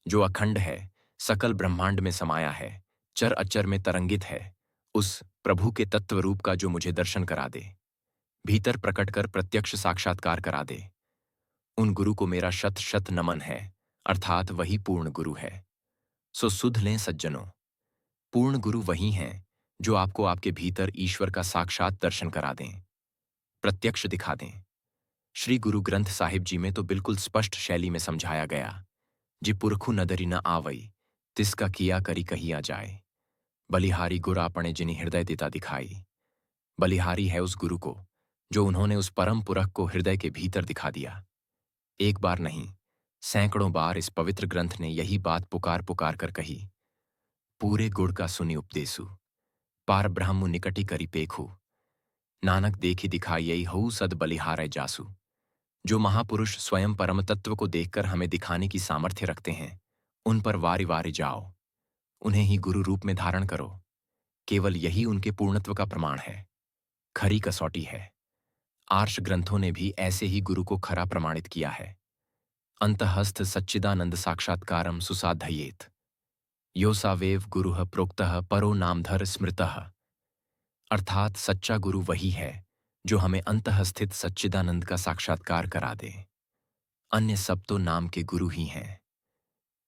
जो अखंड है, सकल ब्रह्मांड में समाया है, चर अचर में तरंगित है, उस प्रभु के तत्व रूप का जो मुझे दर्शन करा दे, भीतर प्रकट कर प्रत्यक्ष साक्षात्कार करा दे, उन गुरु को मेरा शत शत नमन है, अर्थात वही पूर्ण गुरु है। सो सुध लें सज्जनों, पूर्ण गुरु वही हैं जो आपको आपके भीतर ईश्वर का साक्षात दर्शन करा दें, प्रत्यक्ष दिखा दें। श्री गुरु ग्रंथ साहिब जी में तो बिल्कुल स्पष्ट शैली में समझाया गया, जी पुरखु नदरी न आवई, तिसका किया करी कहिया जाए। बलिहारी गुर आपने जिन्हें हृदय देता दिखाई। बलिहारी है उस गुरु को जो उन्होंने उस परम पुरख को हृदय के भीतर दिखा दिया। एक बार नहीं, सैकड़ों बार इस पवित्र ग्रंथ ने यही बात पुकार पुकार कर कही, पूरे गुड़ का सुनी उपदेसु, पार ब्रह्म निकटी करी पेखु, नानक देखी दिखाई यही हऊ सद बलिहारय जासु। जो महापुरुष स्वयं परम तत्व को देखकर हमें दिखाने की सामर्थ्य रखते हैं, उन पर वारी वारी जाओ, उन्हें ही गुरु रूप में धारण करो। केवल यही उनके पूर्णत्व का प्रमाण है, खरी कसौटी है। आर्ष ग्रंथों ने भी ऐसे ही गुरु को खरा प्रमाणित किया है। अंतहस्थ सच्चिदानंद साक्षात्कारम सुसाधयेत, योसावेव गुरुः प्रोक्तः परो नामधर स्मृतः। अर्थात सच्चा गुरु वही है जो हमें अंतःस्थित सच्चिदानंद का साक्षात्कार करा दे। अन्य सब तो नाम के गुरु ही हैं।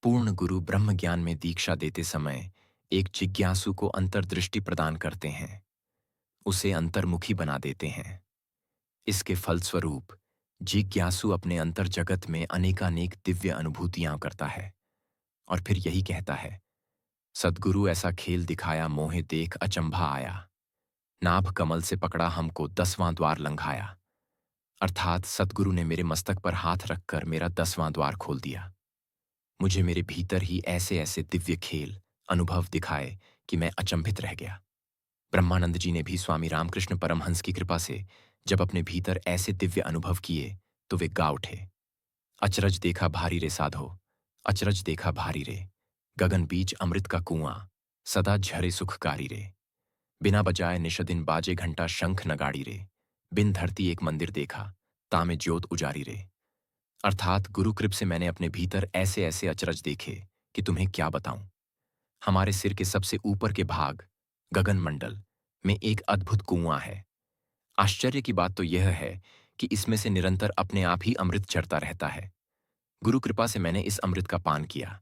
पूर्ण गुरु ब्रह्म ज्ञान में दीक्षा देते समय एक जिज्ञासु को अंतर्दृष्टि प्रदान करते हैं, उसे अंतर्मुखी बना देते हैं। इसके फलस्वरूप जिज्ञासु अपने अंतर जगत में अनेकानेक दिव्य अनुभूतियां करता है और फिर यही कहता है, सद्गुरु ऐसा खेल दिखाया मोहे देख अचंभा आया, नाभ कमल से पकड़ा हमको 10वां द्वार लंघाया। अर्थात सद्गुरु ने मेरे मस्तक पर हाथ रखकर मेरा 10वां द्वार खोल दिया। मुझे मेरे भीतर ही ऐसे ऐसे दिव्य खेल अनुभव दिखाए कि मैं अचंभित रह गया। ब्रह्मानंद जी ने भी स्वामी रामकृष्ण परमहंस की कृपा से जब अपने भीतर ऐसे दिव्य अनुभव किए तो वे गा उठे, अचरज देखा भारी रे साधो, अचरज देखा भारी रे, गगन बीच अमृत का कुआं, सदा झरे सुखकारी रे, बिना बजाए निशदिन बाजे घंटा शंख नगाड़ी रे, बिन धरती एक मंदिर देखा, तामे ज्योत उजारी रे। अर्थात गुरु कृप से मैंने अपने भीतर ऐसे ऐसे अचरज देखे कि तुम्हें क्या बताऊं। हमारे सिर के सबसे ऊपर के भाग गगन मंडल में एक अद्भुत कुआं है। आश्चर्य की बात तो यह है कि इसमें से निरंतर अपने आप ही अमृत चढ़ता रहता है। गुरु कृपा से मैंने इस अमृत का पान किया।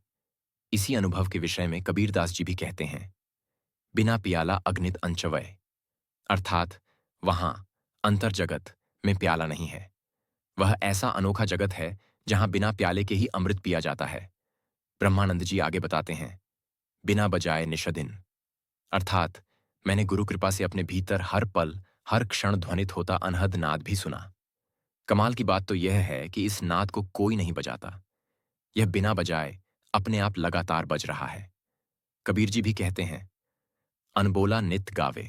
इसी अनुभव के विषय में कबीरदास जी भी कहते हैं, बिना पियाला अग्नित अंचवय। अर्थात वहां अंतर जगत में प्याला नहीं है। वह ऐसा अनोखा जगत है जहां बिना प्याले के ही अमृत पिया जाता है। ब्रह्मानंद जी आगे बताते हैं, बिना बजाए निशदिन। अर्थात मैंने गुरु कृपा से अपने भीतर हर पल हर क्षण ध्वनित होता अनहद नाद भी सुना। कमाल की बात तो यह है कि इस नाद को कोई नहीं बजाता, यह बिना बजाए अपने आप लगातार बज रहा है। कबीर जी भी कहते हैं, अनबोला नित गावे।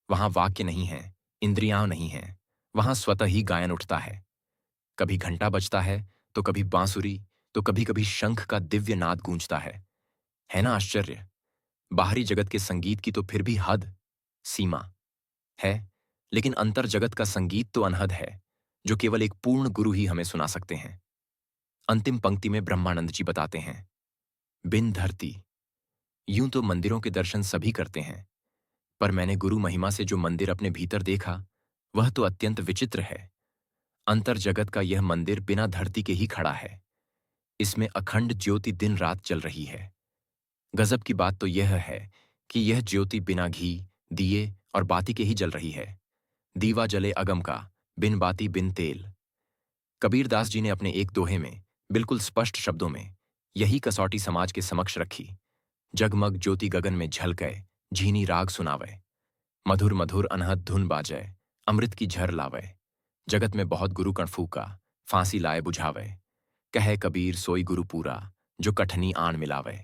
वहां वाक्य नहीं है, इंद्रियां नहीं है, वहां स्वतः ही गायन उठता है। कभी घंटा बजता है तो कभी बांसुरी, तो कभी कभी शंख का दिव्य नाद गूंजता है ना आश्चर्य। बाहरी जगत के संगीत की तो फिर भी हद सीमा है, लेकिन अंतर जगत का संगीत तो अनहद है, जो केवल एक पूर्ण गुरु ही हमें सुना सकते हैं। अंतिम पंक्ति में ब्रह्मानंद जी बताते हैं, बिन धरती। यूं तो मंदिरों के दर्शन सभी करते हैं, पर मैंने गुरु महिमा से जो मंदिर अपने भीतर देखा वह तो अत्यंत विचित्र है। अंतर जगत का यह मंदिर बिना धरती के ही खड़ा है। इसमें अखंड ज्योति दिन रात जल रही है। गजब की बात तो यह है कि यह ज्योति बिना घी, दिए और बाती के ही जल रही है। दीवा जले अगम का, बिन बाती बिन तेल। कबीरदास जी ने अपने एक दोहे में बिल्कुल स्पष्ट शब्दों में यही कसौटी समाज के समक्ष रखी। जगमग ज्योति गगन में झलके, झीनी राग सुनावे, मधुर मधुर अनहद धुन बाजै, अमृत की झर लावे। जगत में बहुत गुरु कण फूका, फांसी लाए बुझावे। कहे कबीर सोई गुरु पूरा, जो कठनी आन मिलावे।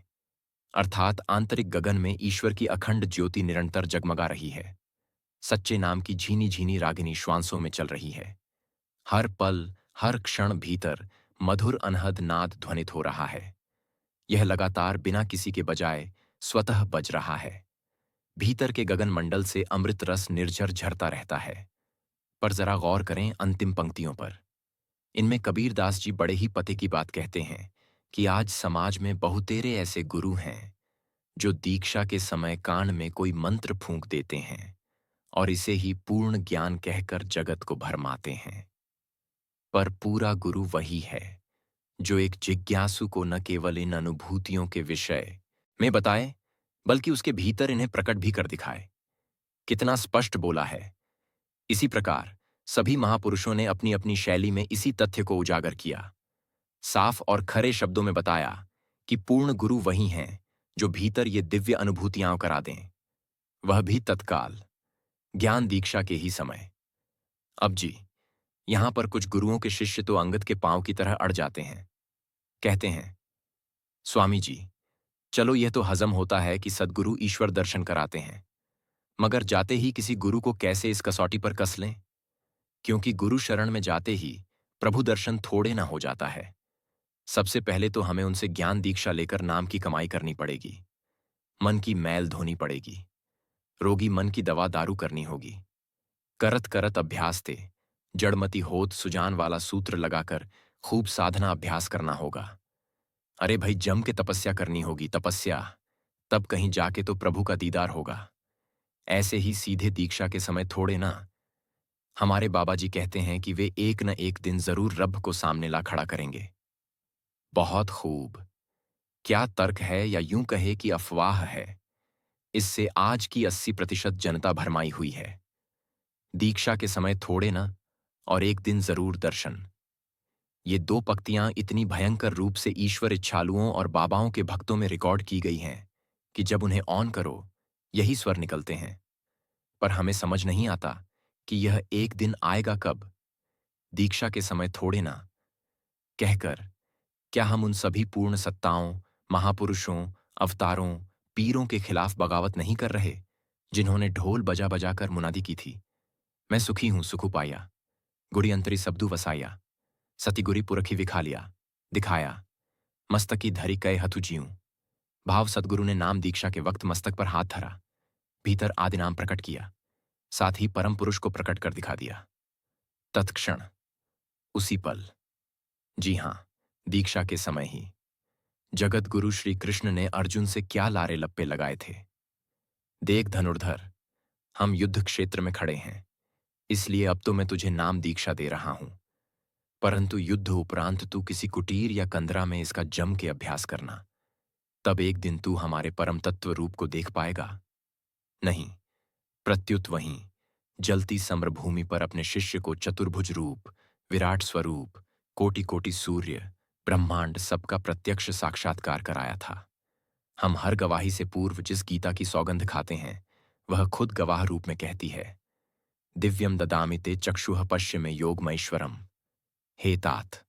अर्थात आंतरिक गगन में ईश्वर की अखंड ज्योति निरंतर जगमगा रही है। सच्चे नाम की झीनी झीनी रागिनी श्वासों में चल रही है। हर पल हर क्षण भीतर मधुर अनहद नाद ध्वनित हो रहा है। यह लगातार बिना किसी के बजाय स्वतः बज रहा है। भीतर के गगन मंडल से अमृत रस निर्झर झरता रहता है। पर जरा गौर करें अंतिम पंक्तियों पर। इनमें कबीरदास जी बड़े ही पते की बात कहते हैं कि आज समाज में बहुतेरे ऐसे गुरु हैं जो दीक्षा के समय कान में कोई मंत्र फूंक देते हैं और इसे ही पूर्ण ज्ञान कहकर जगत को भरमाते हैं। पर पूरा गुरु वही है जो एक जिज्ञासु को न केवल इन अनुभूतियों के विषय में बताए, बल्कि उसके भीतर इन्हें प्रकट भी कर दिखाए। कितना स्पष्ट बोला है। इसी प्रकार सभी महापुरुषों ने अपनी अपनी शैली में इसी तथ्य को उजागर किया। साफ और खरे शब्दों में बताया कि पूर्ण गुरु वही हैं जो भीतर ये दिव्य अनुभूतियां करा दें, वह भी तत्काल, ज्ञान दीक्षा के ही समय। अब जी, यहां पर कुछ गुरुओं के शिष्य तो अंगद के पांव की तरह अड़ जाते हैं। कहते हैं, स्वामी जी, चलो यह तो हजम होता है कि सद्गुरु ईश्वर दर्शन कराते हैं, मगर जाते ही किसी गुरु को कैसे इस कसौटी पर कस लें? क्योंकि गुरु शरण में जाते ही प्रभु दर्शन थोड़े ना हो जाता है। सबसे पहले तो हमें उनसे ज्ञान दीक्षा लेकर नाम की कमाई करनी पड़ेगी, मन की मैल धोनी पड़ेगी, रोगी मन की दवा दारू करनी होगी। करत करत अभ्यास थे, जड़मति होत सुजान वाला सूत्र लगाकर खूब साधना अभ्यास करना होगा। अरे भाई, जम के तपस्या करनी होगी, तपस्या, तब कहीं जाके तो प्रभु का दीदार होगा। ऐसे ही सीधे दीक्षा के समय थोड़े ना। हमारे बाबा जी कहते हैं कि वे एक न एक दिन जरूर रब को सामने ला खड़ा करेंगे। बहुत खूब। क्या तर्क है या यूं कहे कि अफवाह है। इससे आज की 80% जनता भरमाई हुई है। दीक्षा के समय थोड़े न, और एक दिन जरूर दर्शन। ये दो पंक्तियां इतनी भयंकर रूप से ईश्वर इच्छालुओं और बाबाओं के भक्तों में रिकॉर्ड की गई हैं कि जब उन्हें ऑन करो यही स्वर निकलते हैं। पर हमें समझ नहीं आता कि यह एक दिन आएगा कब। दीक्षा के समय थोड़े ना कहकर क्या हम उन सभी पूर्ण सत्ताओं, महापुरुषों, अवतारों, पीरों के खिलाफ बगावत नहीं कर रहे जिन्होंने ढोल बजा बजा कर मुनादी की थी, मैं सुखी हूं सुखु पाया, गुड़ी अंतरी सबदू वसाया, सतिगुरी पुरखी विखा लिया, दिखाया, मस्तकी धरी कय हथु जीऊं। भाव सदगुरु ने नाम दीक्षा के वक्त मस्तक पर हाथ धरा, भीतर आदि नाम प्रकट किया, साथ ही परम पुरुष को प्रकट कर दिखा दिया। तत्क्षण, उसी पल, जी हां, दीक्षा के समय ही जगत गुरु श्री कृष्ण ने अर्जुन से क्या लारे लप्पे लगाए थे। देख धनुर्धर, हम युद्ध क्षेत्र में खड़े हैं, इसलिए अब तो मैं तुझे नाम दीक्षा दे रहा हूं, परंतु युद्ध उपरांत तू किसी कुटीर या कंदरा में इसका जम के अभ्यास करना। तब एक दिन तू हमारे परम तत्व रूप को देख पाएगा। नहीं, प्रत्युत वहीं जलती सम्रभूमि पर अपने शिष्य को चतुर्भुज रूप, विराट स्वरूप, कोटि कोटि सूर्य, ब्रह्मांड सबका प्रत्यक्ष साक्षात्कार कराया था। हम हर गवाही से पूर्व जिस गीता की सौगंध खाते हैं वह खुद गवाह रूप में कहती है, दिव्यम ददामि ते चक्षुः पश्य में योगमैश्वरम। हे तात,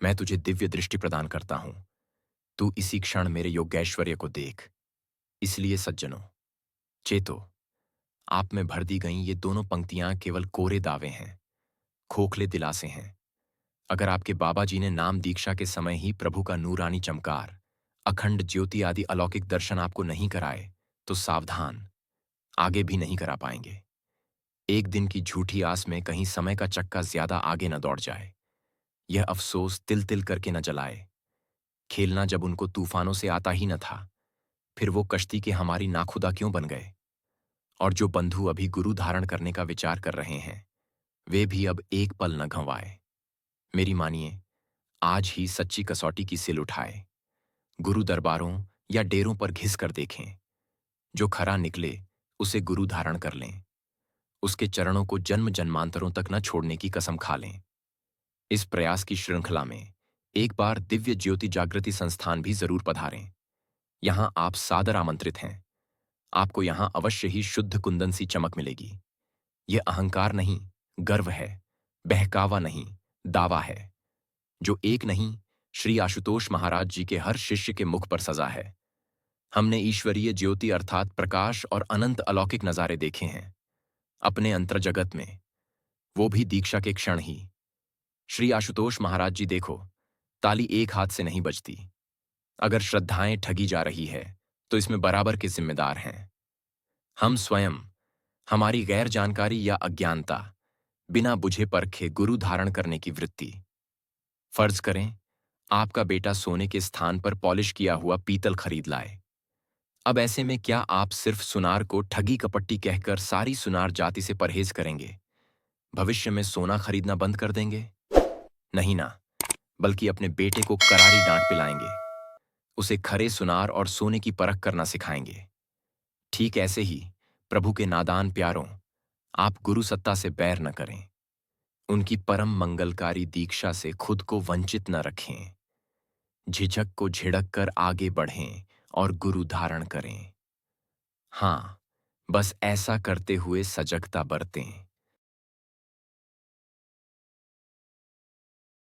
मैं तुझे दिव्य दृष्टि प्रदान करता हूं, तू इसी क्षण मेरे योगैश्वर्य को देख। इसलिए सज्जनों, चेतो, आप में भर दी गई ये दोनों पंक्तियां केवल कोरे दावे हैं, खोखले दिलासे हैं। अगर आपके बाबा जी ने नाम दीक्षा के समय ही प्रभु का नूरानी चमकार, अखंड ज्योति आदि अलौकिक दर्शन आपको नहीं कराए तो सावधान, आगे भी नहीं करा पाएंगे। एक दिन की झूठी आस में कहीं समय का चक्का ज्यादा आगे न दौड़ जाए, यह अफसोस तिल तिल करके न जलाए। खेलना जब उनको तूफानों से आता ही न था, फिर वो कश्ती के हमारी नाखुदा क्यों बन गए। और जो बंधु अभी गुरु धारण करने का विचार कर रहे हैं वे भी अब एक पल न घंवाए। मेरी मानिए, आज ही सच्ची कसौटी की सिल उठाए, गुरु दरबारों या डेरों पर घिस कर देखें। जो खरा निकले उसे गुरु धारण कर लें, उसके चरणों को जन्म जन्मांतरों तक न छोड़ने की कसम खा लें। इस प्रयास की श्रृंखला में एक बार दिव्य ज्योति जागृति संस्थान भी जरूर पधारें। यहां आप सादर आमंत्रित हैं। आपको यहां अवश्य ही शुद्ध कुंदन सी चमक मिलेगी। यह अहंकार नहीं, गर्व है, बहकावा नहीं, दावा है, जो एक नहीं श्री आशुतोष महाराज जी के हर शिष्य के मुख पर सजा है। हमने ईश्वरीय ज्योति अर्थात प्रकाश और अनंत अलौकिक नजारे देखे हैं अपने अंतर जगत में, वो भी दीक्षा के क्षण ही। श्री आशुतोष महाराज जी देखो, ताली एक हाथ से नहीं बजती। अगर श्रद्धाएं ठगी जा रही है तो इसमें बराबर के जिम्मेदार हैं हम स्वयं। हमारी गैर जानकारी या अज्ञानता, बिना बुझे परखे गुरु धारण करने की वृत्ति। फर्ज करें आपका बेटा सोने के स्थान पर पॉलिश किया हुआ पीतल खरीद लाए। अब ऐसे में क्या आप सिर्फ सुनार को ठगी कपट्टी कहकर सारी सुनार जाति से परहेज करेंगे, भविष्य में सोना खरीदना बंद कर देंगे? नहीं ना, बल्कि अपने बेटे को करारी डांट पिलाएंगे, उसे खरे सुनार और सोने की परख करना सिखाएंगे। ठीक ऐसे ही प्रभु के नादान प्यारों, आप गुरु सत्ता से बैर न करें, उनकी परम मंगलकारी दीक्षा से खुद को वंचित न रखें। झिझक को झिड़क कर आगे बढ़ें और गुरु धारण करें। हाँ, बस ऐसा करते हुए सजगता बरतें।